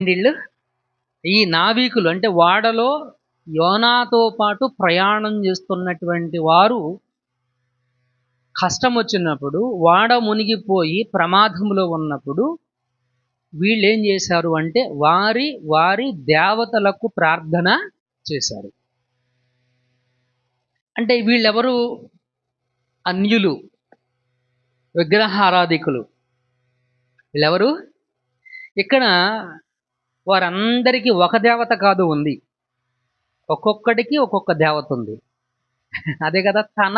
వీళ్ళు ఈ నావికులు అంటే ఓడలో యోనాతో పాటు ప్రయాణం చేస్తున్నటువంటి వారు కష్టం వచ్చినప్పుడు, ఓడ మునిగిపోయి ప్రమాదంలో ఉన్నప్పుడు వీళ్ళేం చేశారు అంటే వారి వారి దేవతలకు ప్రార్థన చేశారు. అంటే వీళ్ళెవరు? అన్యులు, విగ్రహారాధికులు. వీళ్ళెవరు? ఇక్కడ వారందరికీ ఒక దేవత కాదు ఉంది, ఒక్కొక్కడికి ఒక్కొక్క దేవత ఉంది. అదే కదా, తన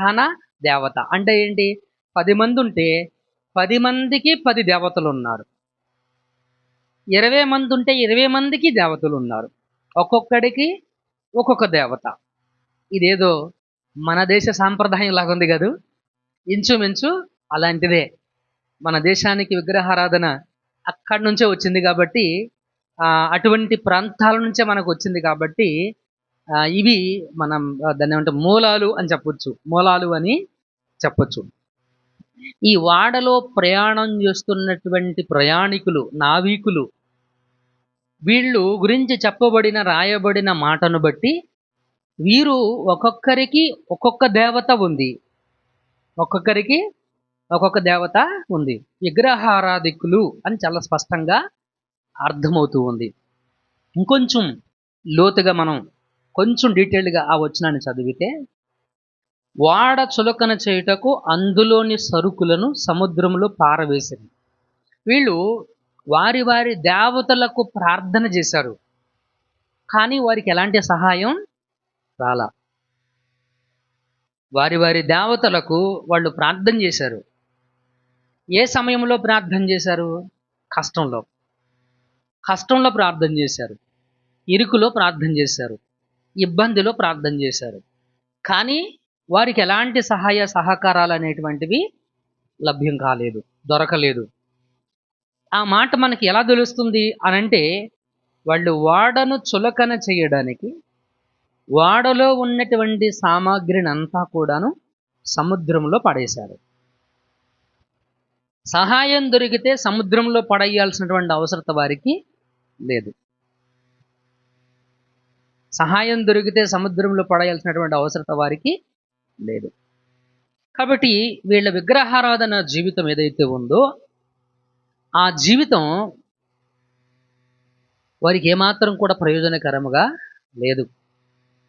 తన దేవత. అంటే ఏంటి? 10 మంది ఉంటే 10 మందికి 10 దేవతలు ఉన్నారు. 20 మంది ఉంటే 20 మందికి దేవతలు ఉన్నారు. ఒక్కొక్కడికి ఒక్కొక్క దేవత. ఇదేదో మన దేశ సాంప్రదాయం లాగా ఉంది కదూ, ఇంచుమించు అలాంటిదే. మన దేశానికి విగ్రహారాధన అక్కడి నుంచే వచ్చింది కాబట్టి, అటువంటి ప్రాంతాల నుంచే మనకు వచ్చింది కాబట్టి, ఇవి మనం దాన్ని ఏమంటే మూలాలు అని చెప్పొచ్చు, మూలాలు అని చెప్పొచ్చు. ఈ వాడలో ప్రయాణం చేస్తున్నటువంటి ప్రయాణికులు, నావికులు, వీళ్ళు గురించి చెప్పబడిన రాయబడిన మాటను బట్టి వీరు ఒక్కొక్కరికి ఒక్కొక్క దేవత ఉంది, ఒక్కొక్కరికి ఒక్కొక్క దేవత ఉంది. విగ్రహారాధికులు అని చాలా స్పష్టంగా అర్థమవుతూ ఉంది. ఇంకొంచెం లోతుగా మనం కొంచెం డీటెయిల్డ్గా ఆ వచనాన్ని చదివితే, వాడ చులకన చేయుటకు అందులోని సరుకులను సముద్రంలో పారవేసింది. వీళ్ళు వారి వారి దేవతలకు ప్రార్థన చేశారు, కానీ వారికి ఎలాంటి సహాయం రాలా. వారి వారి దేవతలకు వాళ్ళు ప్రార్థన చేశారు. ఏ సమయంలో ప్రార్థన చేశారు? కష్టంలో. కష్టంలో ప్రార్థన చేశారు, ఇరుకులో ప్రార్థన చేశారు, ఇబ్బందిలో ప్రార్థన చేశారు. కానీ వారికి ఎలాంటి సహాయ సహకారాలు అనేటువంటివి లభ్యం కాలేదు, దొరకలేదు. ఆ మాట మనకి ఎలా తెలుస్తుంది అనంటే, వాళ్ళు ఓడను చులకన చేయడానికి ఓడలో ఉన్నటువంటి సామాగ్రిని అంతా కూడాను సముద్రంలో పడేశారు. సహాయం దొరికితే సముద్రంలో పడేయాల్సినటువంటి అవసరత వారికి లేదు. సహాయం దొరికితే సముద్రంలో పడేయాల్సినటువంటి అవసరత వారికి లేదు. కాబట్టి వీళ్ళ విగ్రహారాధన జీవితం ఏదైతే ఉందో, ఆ జీవితం వారికి ఏమాత్రం కూడా ప్రయోజనకరంగా లేదు,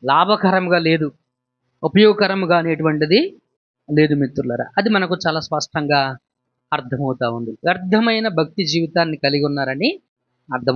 లాభకరంగా లేదు, ఉపయోగకరంగా అనేటువంటిది లేదు మిత్రులారా. అది మనకు చాలా స్పష్టంగా అర్థమవుతా ఉంది. వ్యర్థమైన భక్తి జీవితాన్ని కలిగి ఉన్నారని అర్థం.